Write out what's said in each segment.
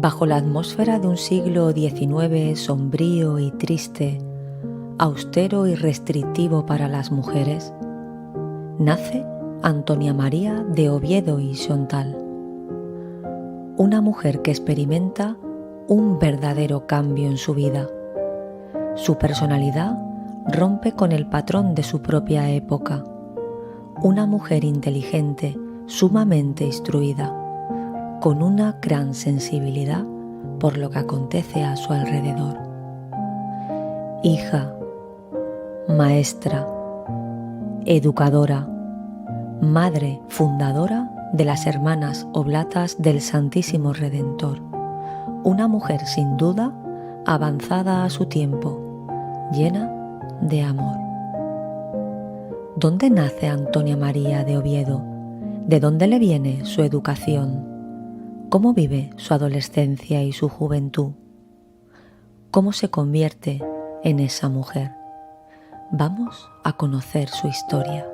Bajo la atmósfera de un siglo XIX sombrío y triste, austero y restrictivo para las mujeres, nace Antonia María de Oviedo y Xontal, una mujer que experimenta un verdadero cambio en su vida. Su personalidad rompe con el patrón de su propia época, una mujer inteligente, sumamente instruida, con una gran sensibilidad por lo que acontece a su alrededor. Hija, maestra, educadora, madre fundadora de las Hermanas Oblatas del Santísimo Redentor, una mujer sin duda avanzada a su tiempo, llena de amor. ¿Dónde nace Antonia María de Oviedo? ¿De dónde le viene su educación? ¿Cómo vive su adolescencia y su juventud? ¿Cómo se convierte en esa mujer? Vamos a conocer su historia.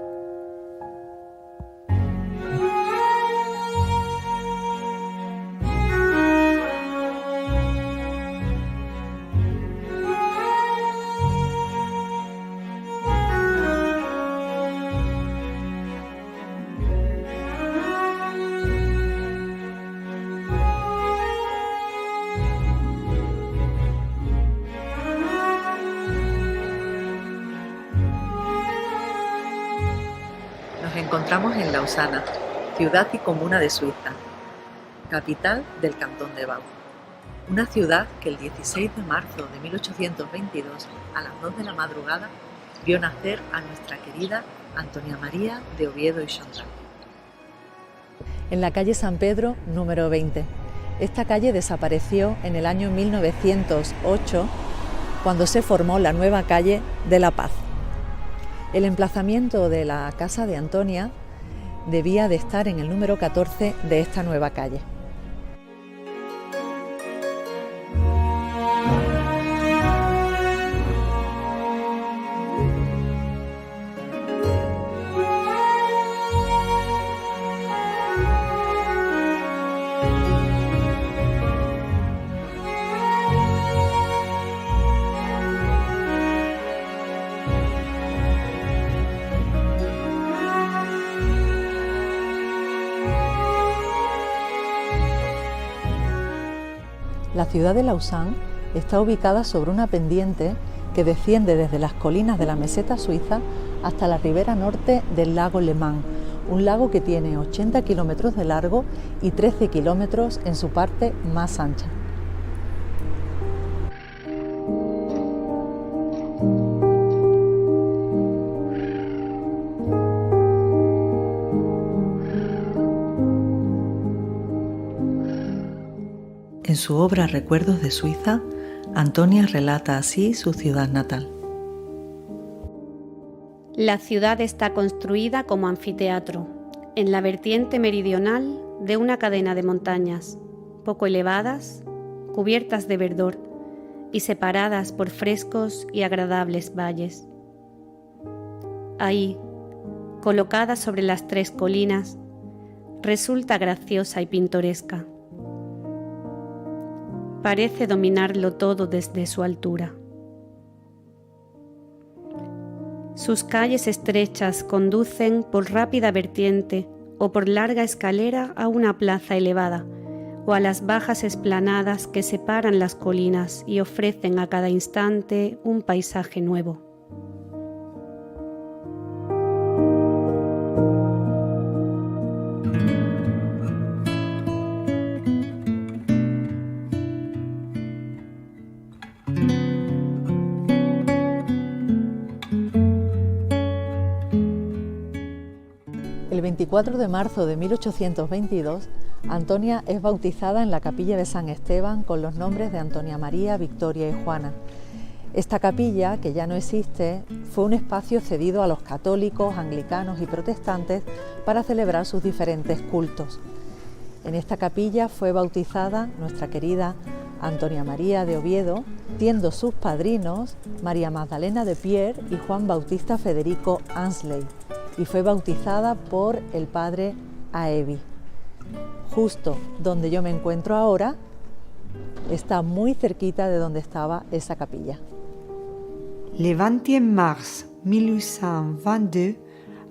Nos encontramos en Lausana, ciudad y comuna de Suiza, capital del cantón de Vaud. Una ciudad que el 16 de marzo de 1822, a las 2 de la madrugada, vio nacer a nuestra querida Antonia María de Oviedo y Xontal. En la calle San Pedro, número 20. Esta calle desapareció en el año 1908, cuando se formó la nueva calle de La Paz. El emplazamiento de la casa de Antonia debía de estar en el número 14 de esta nueva calle. La ciudad de Lausanne está ubicada sobre una pendiente que desciende desde las colinas de la meseta suiza hasta la ribera norte del lago Le Mans, un lago que tiene 80 kilómetros de largo y 13 kilómetros en su parte más ancha. En su obra Recuerdos de Suiza, Antonia relata así su ciudad natal. La ciudad está construida como anfiteatro, en la vertiente meridional de una cadena de montañas, poco elevadas, cubiertas de verdor y separadas por frescos y agradables valles. Ahí, colocada sobre las tres colinas, resulta graciosa y pintoresca. Parece dominarlo todo desde su altura. Sus calles estrechas conducen por rápida vertiente o por larga escalera a una plaza elevada o a las bajas esplanadas que separan las colinas y ofrecen a cada instante un paisaje nuevo. El 24 de marzo de 1822, Antonia es bautizada en la capilla de San Esteban con los nombres de Antonia María, Victoria y Juana. Esta capilla, que ya no existe, fue un espacio cedido a los católicos, anglicanos y protestantes para celebrar sus diferentes cultos. En esta capilla fue bautizada nuestra querida Antonia María de Oviedo, siendo sus padrinos María Magdalena de Pierre y Juan Bautista Federico Ansley, y fue bautizada por el padre Aebi. Justo donde yo me encuentro ahora, Está muy cerquita de donde estaba esa capilla. Le 20 mars 1822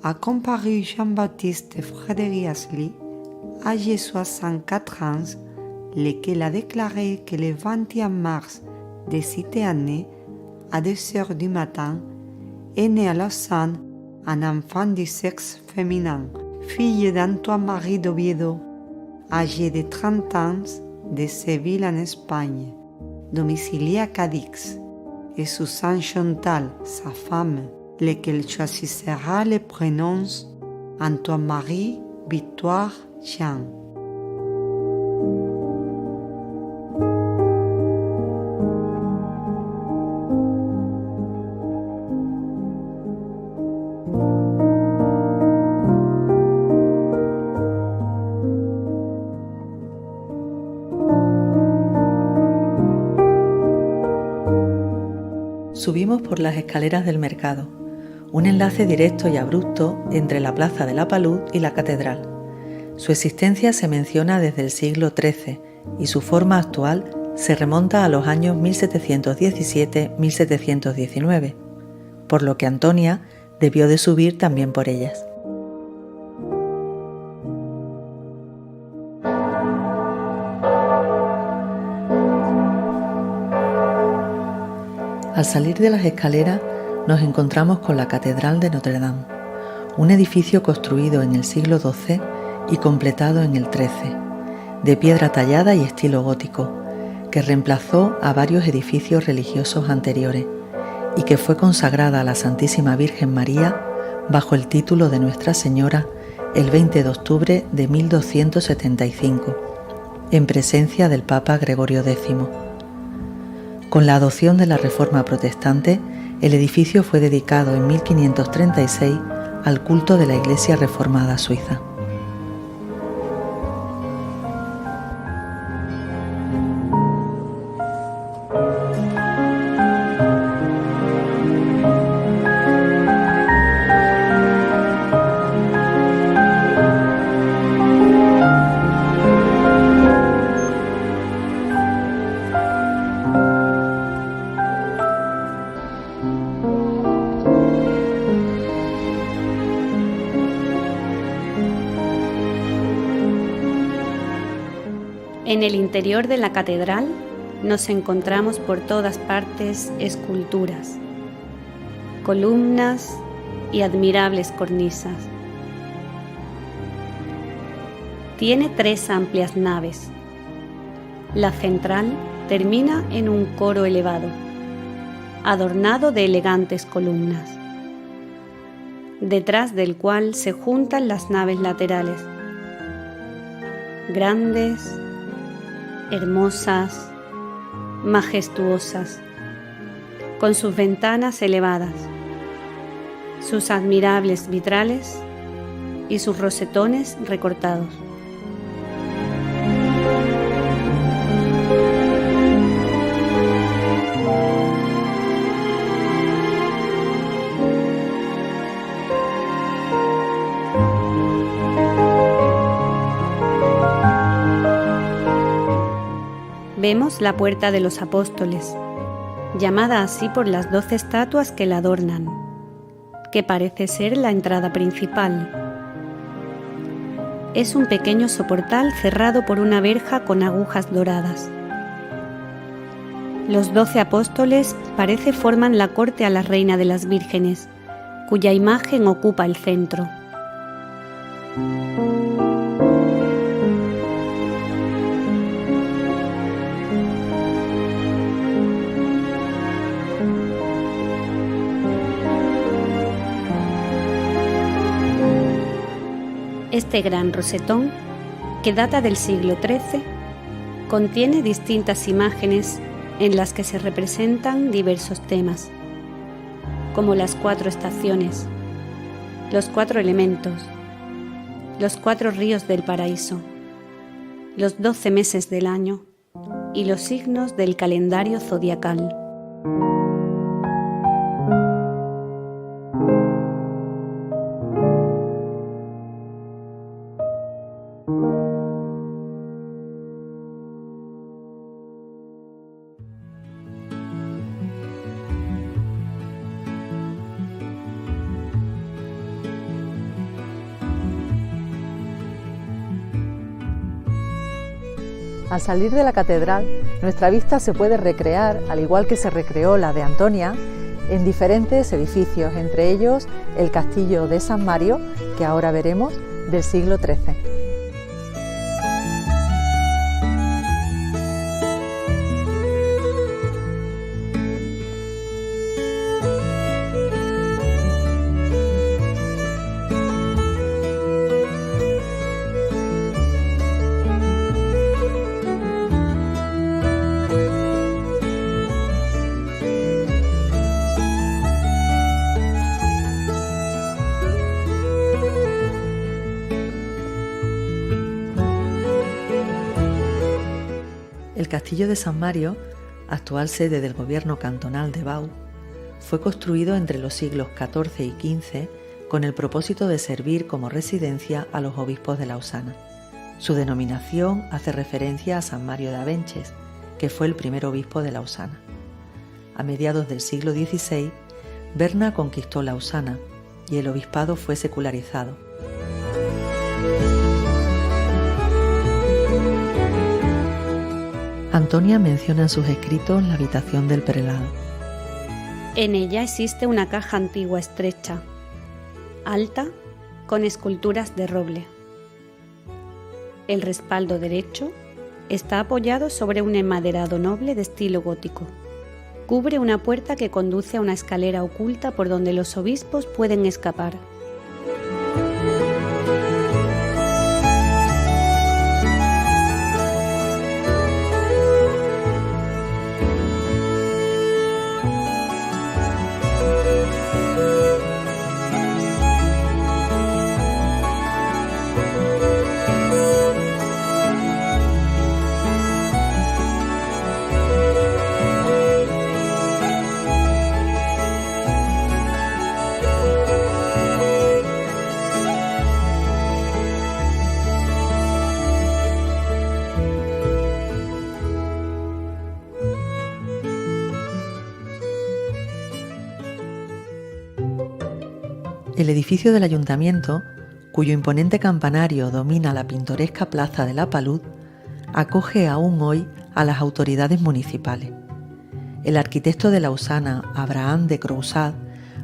a comparu Jean-Baptiste de Frédéric-Asly, âgé 64 ans, lequel a déclaré que le 21 mars de cette année, à 2 heures du matin, est né à Lausanne un enfant du sexe féminin, fille d'Antoine-Marie d'Oviedo, âgé de 30 ans, de Séville en Espagne, domicilié à Cadix, et Suzanne Chantal, sa femme, lequel choisira les prénoms Antoine-Marie, Victoire, Jean. Subimos por las escaleras del mercado, un enlace directo y abrupto entre la plaza de la Palut y la catedral. Su existencia se menciona desde el siglo XIII y su forma actual se remonta a los años 1717-1719, por lo que Antonia debió de subir también por ellas. Al salir de las escaleras nos encontramos con la Catedral de Notre Dame, un edificio construido en el siglo XII y completado en el XIII, de piedra tallada y estilo gótico, que reemplazó a varios edificios religiosos anteriores y que fue consagrada a la Santísima Virgen María bajo el título de Nuestra Señora el 20 de octubre de 1275, en presencia del Papa Gregorio X. Con la adopción de la Reforma Protestante, el edificio fue dedicado en 1536 al culto de la Iglesia Reformada Suiza. En el interior de la catedral nos encontramos por todas partes esculturas, columnas y admirables cornisas. Tiene 3 amplias naves. La central termina en un coro elevado, adornado de elegantes columnas, detrás del cual se juntan las naves laterales, grandes, hermosas, majestuosas, con sus ventanas elevadas, sus admirables vitrales y sus rosetones recortados. Vemos la Puerta de los Apóstoles, llamada así por las 12 estatuas que la adornan, que parece ser la entrada principal. Es un pequeño soportal cerrado por una verja con agujas doradas. Los 12 apóstoles parece forman la corte a la Reina de las Vírgenes, cuya imagen ocupa el centro. Este gran rosetón, que data del siglo XIII, contiene distintas imágenes en las que se representan diversos temas, como las 4 estaciones, los 4 elementos, los 4 ríos del paraíso, los 12 meses del año y los signos del calendario zodiacal. Al salir de la catedral, nuestra vista se puede recrear, al igual que se recreó la de Antonia, en diferentes edificios, entre ellos el castillo de San Mario, que ahora veremos, del siglo XIII. El castillo de San Mario, actual sede del gobierno cantonal de Vaud, fue construido entre los siglos XIV y XV con el propósito de servir como residencia a los obispos de Lausana. Su denominación hace referencia a San Mario de Avenches, que fue el primer obispo de Lausana. A mediados del siglo XVI, Berna conquistó Lausana y el obispado fue secularizado. Antonia menciona en sus escritos la habitación del prelado. En ella existe una caja antigua estrecha, alta, con esculturas de roble. El respaldo derecho está apoyado sobre un enmaderado noble de estilo gótico. Cubre una puerta que conduce a una escalera oculta por donde los obispos pueden escapar. El edificio del ayuntamiento, cuyo imponente campanario domina la pintoresca plaza de la Palud, acoge aún hoy a las autoridades municipales. El arquitecto de Lausana, Abraham de Crousaz,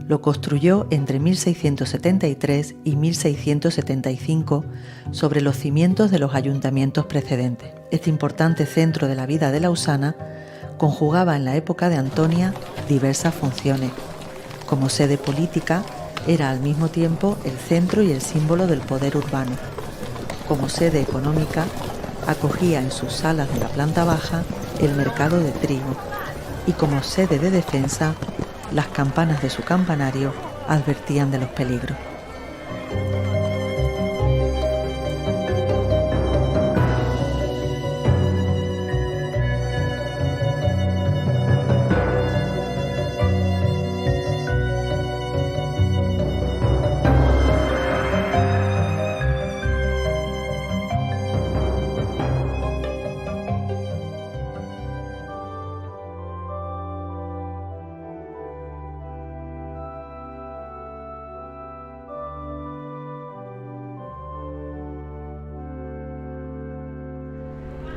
lo construyó entre 1673 y 1675 sobre los cimientos de los ayuntamientos precedentes. Este importante centro de la vida de Lausana conjugaba en la época de Antonia diversas funciones. Como sede política, era al mismo tiempo el centro y el símbolo del poder urbano. Como sede económica, acogía en sus salas de la planta baja el mercado de trigo y como sede de defensa, las campanas de su campanario advertían de los peligros.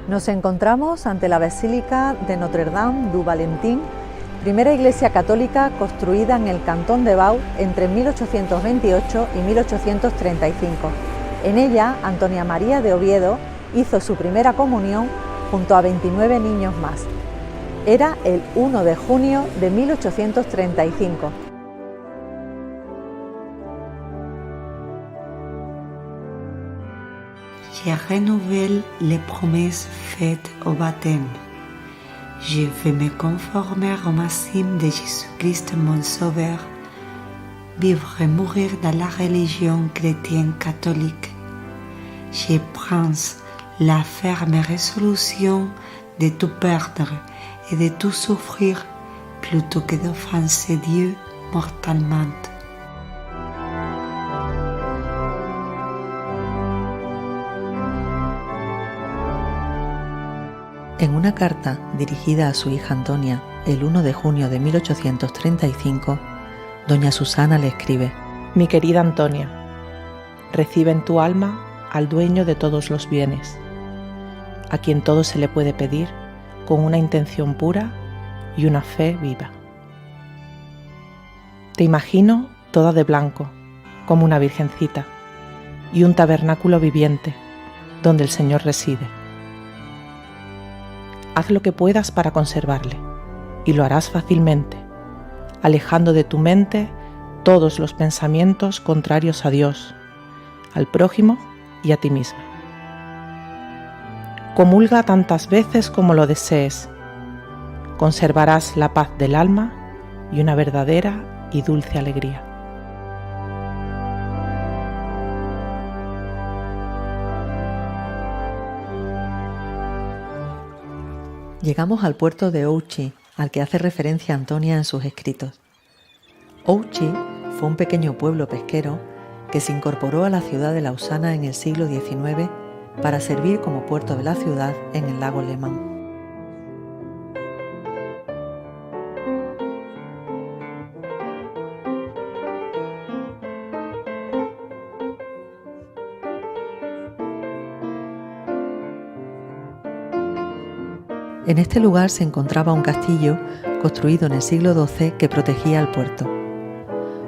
Nos encontramos ante la Basílica de Notre-Dame du Valentin, primera iglesia católica construida en el cantón de Vaud entre 1828 y 1835. En ella, Antonia María de Oviedo hizo su primera comunión junto a 29 niños más. Era el 1 de junio de 1835. Je renouvelle les promesses faites au baptême. Je veux me conformer au maxime de Jésus-Christ mon Sauveur, vivre et mourir dans la religion chrétienne catholique. Je prends la ferme résolution de tout perdre et de tout souffrir plutôt que d'offenser Dieu mortellement. En una carta dirigida a su hija Antonia el 1 de junio de 1835, doña Susana le escribe: Mi querida Antonia, recibe en tu alma al dueño de todos los bienes, a quien todo se le puede pedir con una intención pura y una fe viva. Te imagino toda de blanco, como una virgencita, y un tabernáculo viviente, donde el Señor reside. Haz lo que puedas para conservarle, y lo harás fácilmente, alejando de tu mente todos los pensamientos contrarios a Dios, al prójimo y a ti misma. Comulga tantas veces como lo desees. Conservarás la paz del alma y una verdadera y dulce alegría. Llegamos al puerto de Ouchy, al que hace referencia Antonia en sus escritos. Ouchy fue un pequeño pueblo pesquero que se incorporó a la ciudad de Lausana en el siglo XIX para servir como puerto de la ciudad en el lago Léman. En este lugar se encontraba un castillo construido en el siglo XII que protegía el puerto.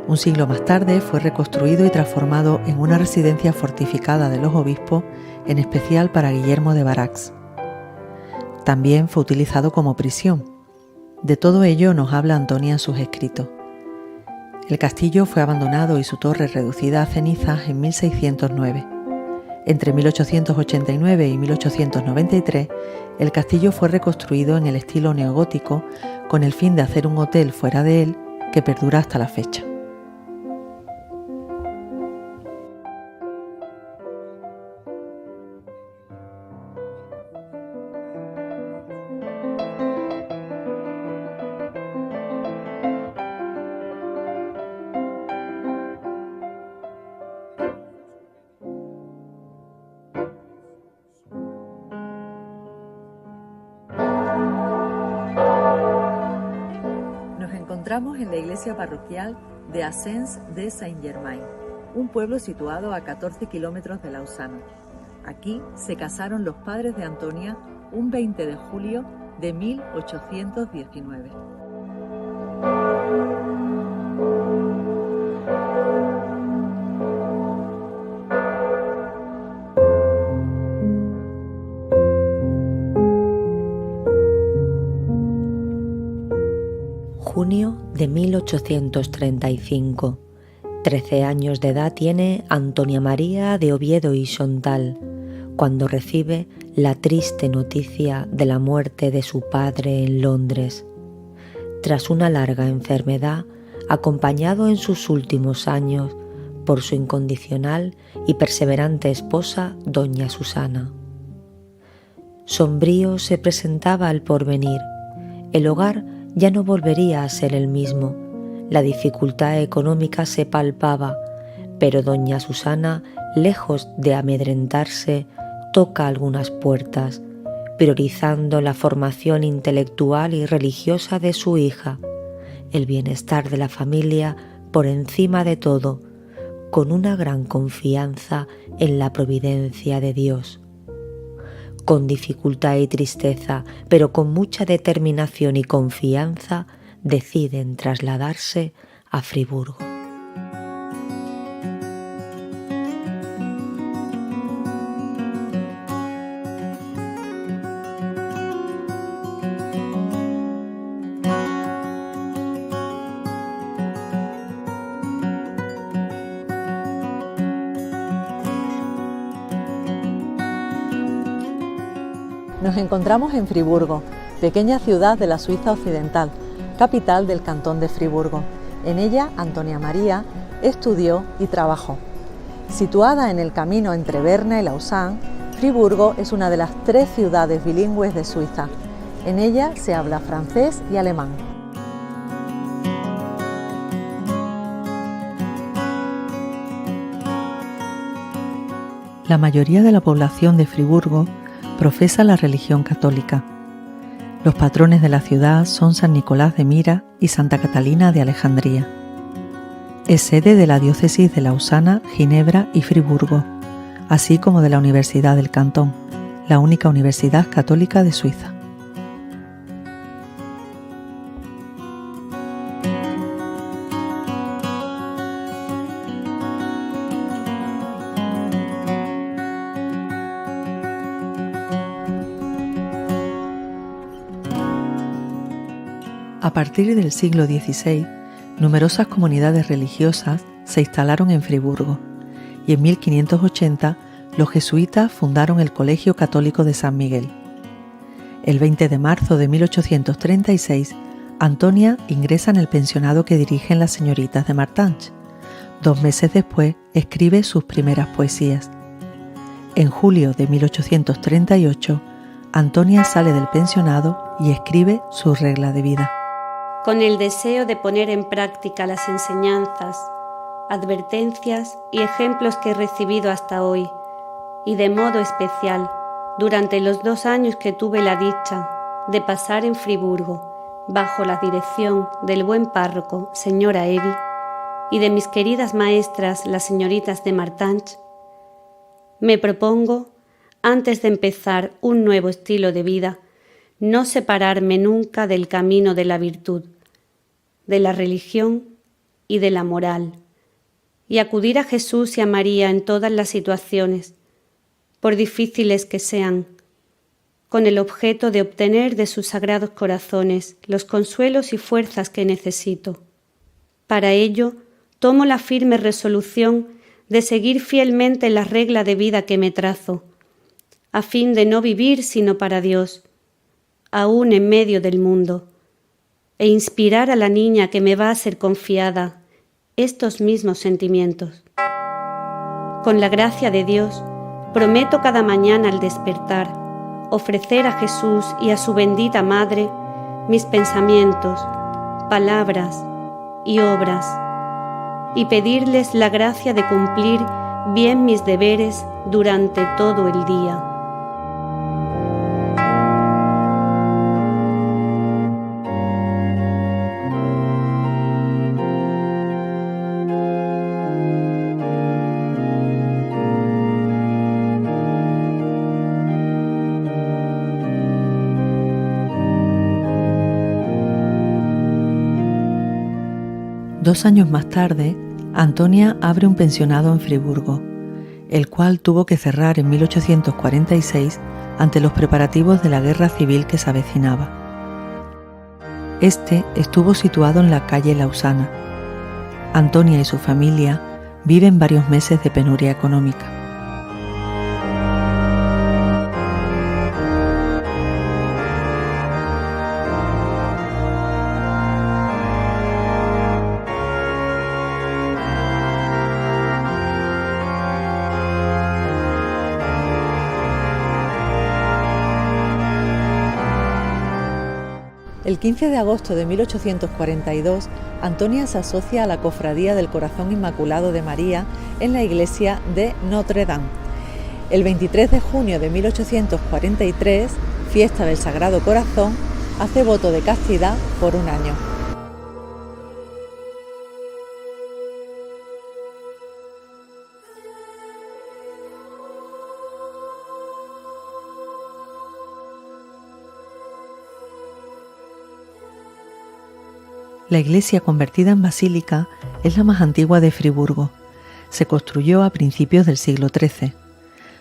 Un siglo más tarde fue reconstruido y transformado en una residencia fortificada de los obispos, en especial para Guillermo de Varax. También fue utilizado como prisión. De todo ello nos habla Antonia en sus escritos. El castillo fue abandonado y su torre reducida a cenizas en 1609. Entre 1889 y 1893, el castillo fue reconstruido en el estilo neogótico con el fin de hacer un hotel fuera de él que perdura hasta la fecha. Encontramos en la iglesia parroquial de Asens de Saint-Germain, un pueblo situado a 14 kilómetros de Lausana. Aquí se casaron los padres de Antonia un 20 de julio de 1819. Junio de 1835. 13 años de edad tiene Antonia María de Oviedo y Sontal cuando recibe la triste noticia de la muerte de su padre en Londres. Tras una larga enfermedad, acompañado en sus últimos años por su incondicional y perseverante esposa, doña Susana. Sombrío se presentaba el porvenir. El hogar ya no volvería a ser el mismo. La dificultad económica se palpaba, pero doña Susana, lejos de amedrentarse, toca algunas puertas, priorizando la formación intelectual y religiosa de su hija, el bienestar de la familia por encima de todo, con una gran confianza en la providencia de Dios. Con dificultad y tristeza, pero con mucha determinación y confianza, deciden trasladarse a Friburgo. Nos encontramos en Friburgo, pequeña ciudad de la Suiza occidental, capital del cantón de Friburgo. En ella, Antonia María estudió y trabajó. Situada en el camino entre Berna y Lausanne, Friburgo es una de las 3 ciudades bilingües de Suiza. En ella se habla francés y alemán. La mayoría de la población de Friburgo profesa la religión católica. Los patrones de la ciudad son San Nicolás de Myra y Santa Catalina de Alejandría. Es sede de la diócesis de Lausana, Ginebra y Friburgo, así como de la Universidad del Cantón. la única universidad católica de Suiza. A partir del siglo XVI, numerosas comunidades religiosas se instalaron en Friburgo y en 1580 los jesuitas fundaron el Colegio Católico de San Miguel. El 20 de marzo de 1836, Antonia ingresa en el pensionado que dirigen las señoritas de Martanch. 2 meses después, escribe sus primeras poesías. En julio de 1838, Antonia sale del pensionado y escribe su regla de vida. Con el deseo de poner en práctica las enseñanzas, advertencias y ejemplos que he recibido hasta hoy, y de modo especial durante los 2 años que tuve la dicha de pasar en Friburgo, bajo la dirección del buen párroco, señora Evi, y de mis queridas maestras, las señoritas de Martanch, me propongo, antes de empezar un nuevo estilo de vida, no separarme nunca del camino de la virtud, de la religión y de la moral, y acudir a Jesús y a María en todas las situaciones, por difíciles que sean, con el objeto de obtener de sus sagrados corazones los consuelos y fuerzas que necesito. Para ello, tomo la firme resolución de seguir fielmente la regla de vida que me trazo, a fin de no vivir sino para Dios, aún en medio del mundo, e inspirar a la niña que me va a ser confiada estos mismos sentimientos. Con la gracia de Dios, prometo cada mañana al despertar ofrecer a Jesús y a su bendita Madre mis pensamientos, palabras y obras, y pedirles la gracia de cumplir bien mis deberes durante todo el día. Dos años más tarde, Antonia abre un pensionado en Friburgo, el cual tuvo que cerrar en 1846 ante los preparativos de la guerra civil que se avecinaba. Este estuvo situado en la calle Lausana. Antonia y su familia viven varios meses de penuria económica. El 15 de agosto de 1842, Antonia se asocia a la Cofradía del Corazón Inmaculado de María en la iglesia de Notre-Dame. El 23 de junio de 1843, fiesta del Sagrado Corazón, hace voto de castidad por 1 año. La iglesia convertida en basílica es la más antigua de Friburgo. Se construyó a principios del siglo XIII.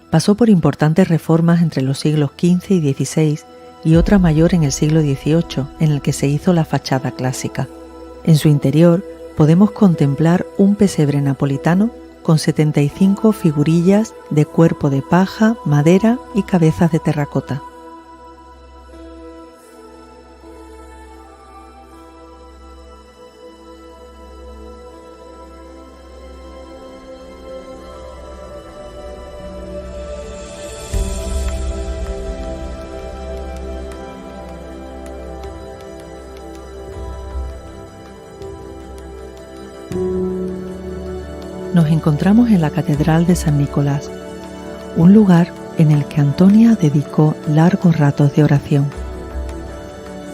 Pasó por importantes reformas entre los siglos XV y XVI y otra mayor en el siglo XVIII, en el que se hizo la fachada clásica. En su interior podemos contemplar un pesebre napolitano con 75 figurillas de cuerpo de paja, madera y cabezas de terracota. Nos encontramos en la Catedral de San Nicolás, un lugar en el que Antonia dedicó largos ratos de oración.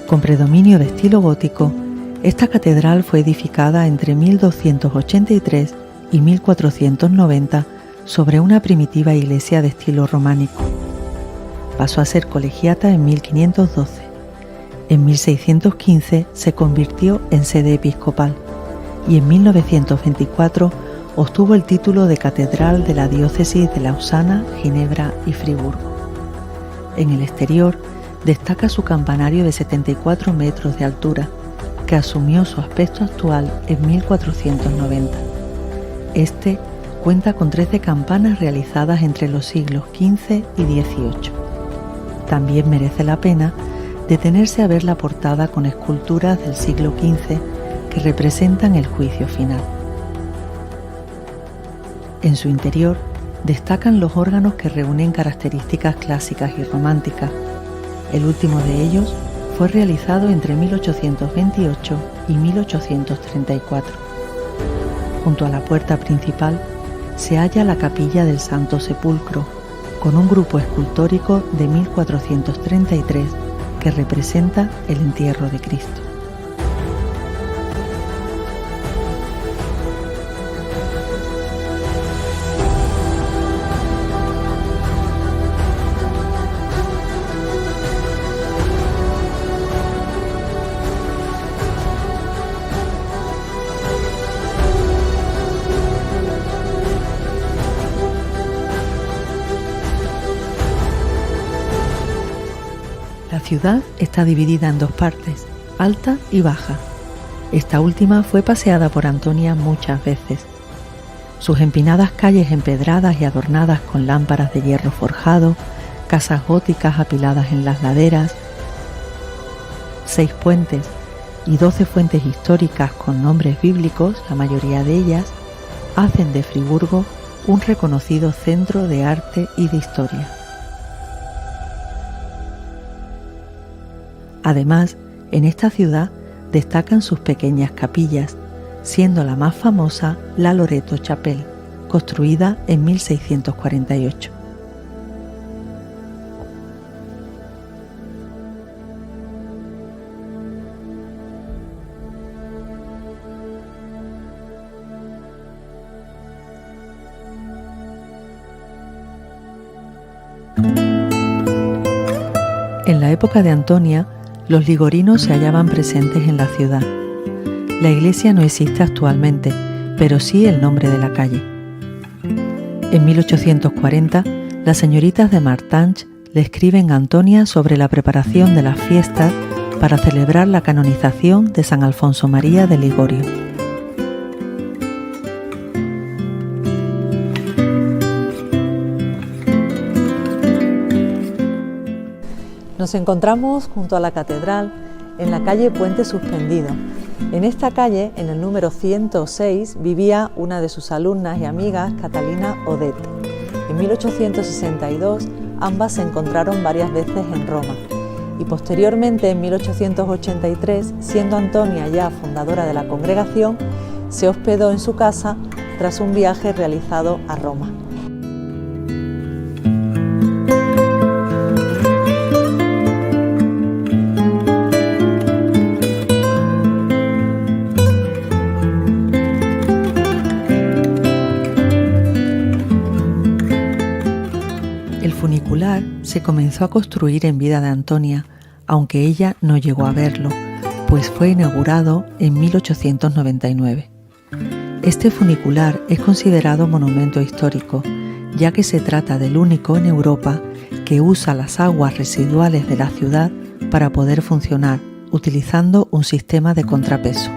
Con predominio de estilo gótico, esta catedral fue edificada entre 1283 y 1490 sobre una primitiva iglesia de estilo románico. pasó a ser colegiata en 1512. En 1615 se convirtió en sede episcopal y en 1924 obtuvo el título de catedral de la diócesis de Lausana, Ginebra y Friburgo. En el exterior destaca su campanario de 74 metros de altura, que asumió su aspecto actual en 1490. Este cuenta con 13 campanas realizadas entre los siglos XV y XVIII. También merece la pena detenerse a ver la portada con esculturas del siglo XV que representan el juicio final. En su interior destacan los órganos que reúnen características clásicas y románticas. El último de ellos fue realizado entre 1828 y 1834. Junto a la puerta principal se halla la capilla del Santo Sepulcro, con un grupo escultórico de 1433 que representa el entierro de Cristo. La ciudad está dividida en dos partes, alta y baja. Esta última fue paseada por Antonia muchas veces. Sus empinadas calles empedradas y adornadas con lámparas de hierro forjado, casas góticas apiladas en las laderas, 6 puentes y 12 fuentes históricas con nombres bíblicos, la mayoría de ellas, hacen de Friburgo un reconocido centro de arte y de historia. Además, en esta ciudad destacan sus pequeñas capillas, siendo la más famosa la Loreto Chapel, construida en 1648. En la época de Antonia, los ligorinos se hallaban presentes en la ciudad. La iglesia no existe actualmente, pero sí el nombre de la calle. En 1840, las señoritas de Martanch le escriben a Antonia sobre la preparación de las fiestas para celebrar la canonización de San Alfonso María de Ligorio. Nos encontramos junto a la catedral en la calle Puente Suspendido. En esta calle, en el número 106, vivía una de sus alumnas y amigas, Catalina Odet. En 1862 ambas se encontraron varias veces en Roma y posteriormente en 1883, siendo Antonia ya fundadora de la congregación, se hospedó en su casa tras un viaje realizado a Roma. El funicular se comenzó a construir en vida de Antonia, aunque ella no llegó a verlo, pues fue inaugurado en 1899. Este funicular es considerado monumento histórico, ya que se trata del único en Europa que usa las aguas residuales de la ciudad para poder funcionar, utilizando un sistema de contrapeso.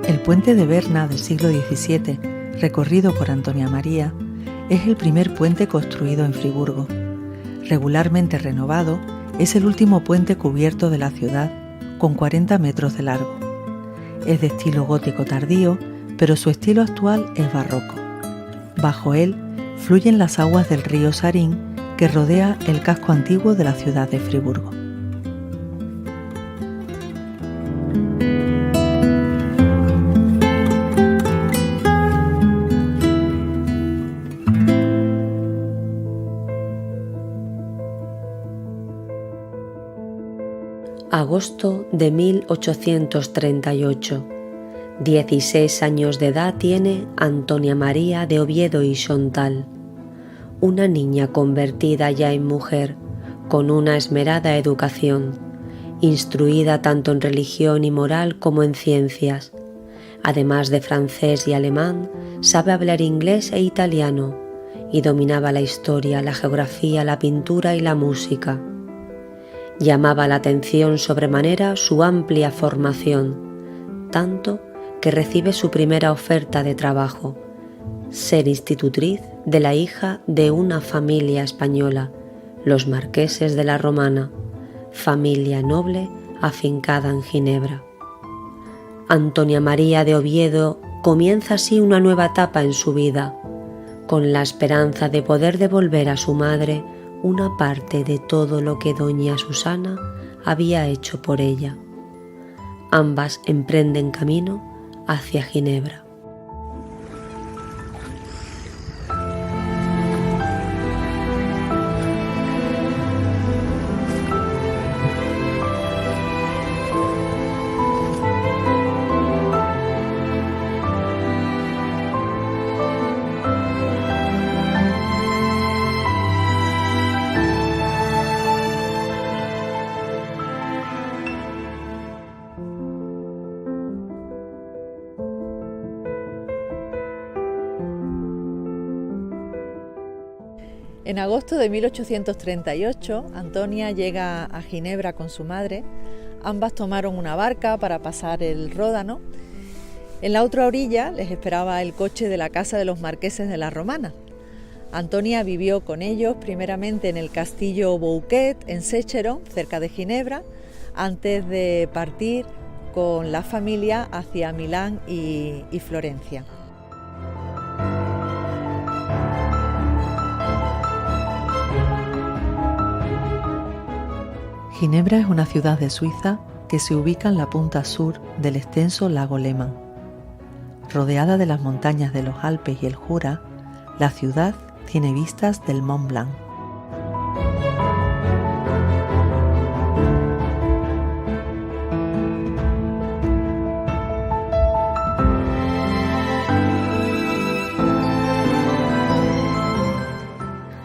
El puente de Berna del siglo XVII, recorrido por Antonia María, es el primer puente construido en Friburgo. Regularmente renovado, es el último puente cubierto de la ciudad, con 40 metros de largo. Es de estilo gótico tardío, pero su estilo actual es barroco. Bajo él fluyen las aguas del río Sarín, que rodea el casco antiguo de la ciudad de Friburgo. Agosto de 1838. 16 años de edad tiene Antonia María de Oviedo y Xontal, una niña convertida ya en mujer, con una esmerada educación, instruida tanto en religión y moral como en ciencias. Además de francés y alemán, sabe hablar inglés e italiano y dominaba la historia, la geografía, la pintura y la música. Llamaba la atención sobremanera su amplia formación, tanto que recibe su primera oferta de trabajo, ser institutriz de la hija de una familia española, los marqueses de la Romana, familia noble afincada en Ginebra. Antonia María de Oviedo comienza así una nueva etapa en su vida, con la esperanza de poder devolver a su madre una parte de todo lo que doña Susana había hecho por ella. Ambas emprenden camino hacia Ginebra. En agosto de 1838, Antonia llega a Ginebra con su madre. Ambas tomaron una barca para pasar el Ródano. En la otra orilla les esperaba el coche de la casa de los marqueses de la Romana. Antonia vivió con ellos primeramente en el castillo Bouquet, en Secheron, cerca de Ginebra, antes de partir con la familia hacia Milán y Florencia. Ginebra es una ciudad de Suiza que se ubica en la punta sur del extenso lago Léman. Rodeada de las montañas de los Alpes y el Jura, la ciudad tiene vistas del Mont Blanc.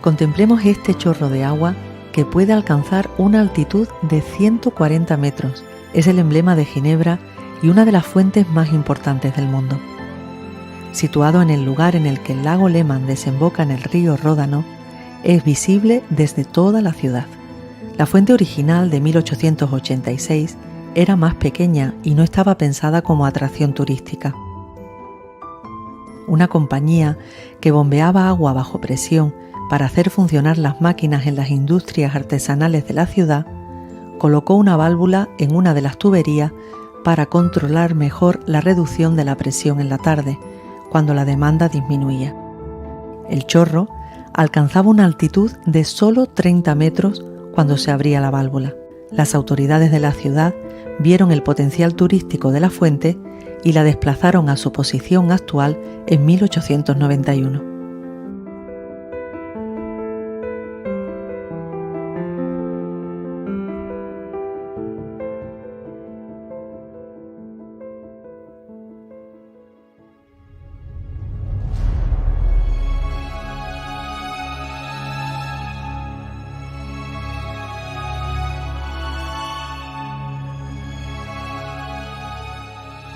Contemplemos este chorro de agua que puede alcanzar una altitud de 140 metros. Es el emblema de Ginebra y una de las fuentes más importantes del mundo. Situado en el lugar en el que el lago Léman desemboca en el río Ródano, es visible desde toda la ciudad. La fuente original de 1886 era más pequeña y no estaba pensada como atracción turística. Una compañía que bombeaba agua bajo presión para hacer funcionar las máquinas en las industrias artesanales de la ciudad, colocó una válvula en una de las tuberías para controlar mejor la reducción de la presión en la tarde, cuando la demanda disminuía. El chorro alcanzaba una altitud de solo 30 metros cuando se abría la válvula. Las autoridades de la ciudad vieron el potencial turístico de la fuente y la desplazaron a su posición actual en 1891.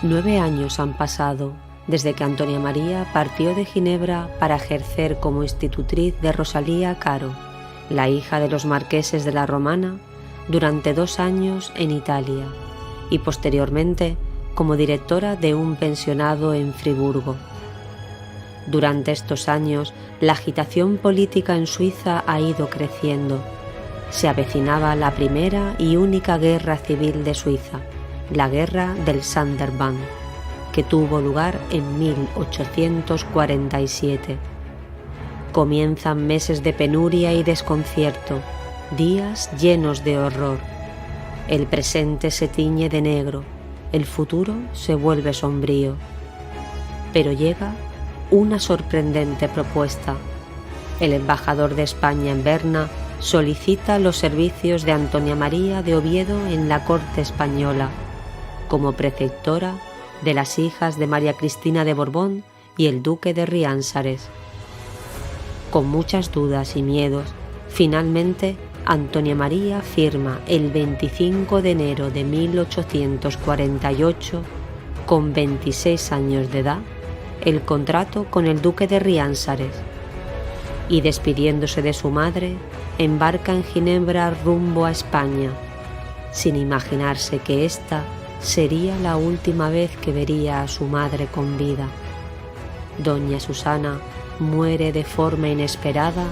Nueve años han pasado desde que Antonia María partió de Ginebra para ejercer como institutriz de Rosalía Caro, la hija de los marqueses de la Romana, durante 2 años en Italia y posteriormente como directora de un pensionado en Friburgo. Durante estos años, la agitación política en Suiza ha ido creciendo. Se avecinaba la primera y única guerra civil de Suiza, la Guerra del Sunderbund, que tuvo lugar en 1847. Comienzan meses de penuria y desconcierto, días llenos de horror. El presente se tiñe de negro, el futuro se vuelve sombrío. Pero llega una sorprendente propuesta. El embajador de España en Berna solicita los servicios de Antonia María de Oviedo en la corte española, como preceptora de las hijas de María Cristina de Borbón y el duque de Riánsares. Con muchas dudas y miedos, finalmente Antonia María firma el 25 de enero de 1848, con 26 años de edad, el contrato con el duque de Riánsares, y despidiéndose de su madre, embarca en Ginebra rumbo a España, sin imaginarse que esta sería la última vez que vería a su madre con vida. Doña Susana muere de forma inesperada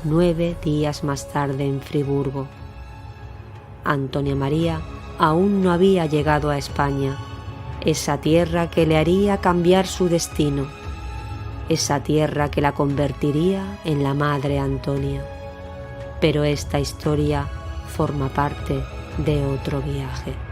9 días más tarde en Friburgo. Antonia María aún no había llegado a España, esa tierra que le haría cambiar su destino, esa tierra que la convertiría en la Madre Antonia. Pero esta historia forma parte de otro viaje.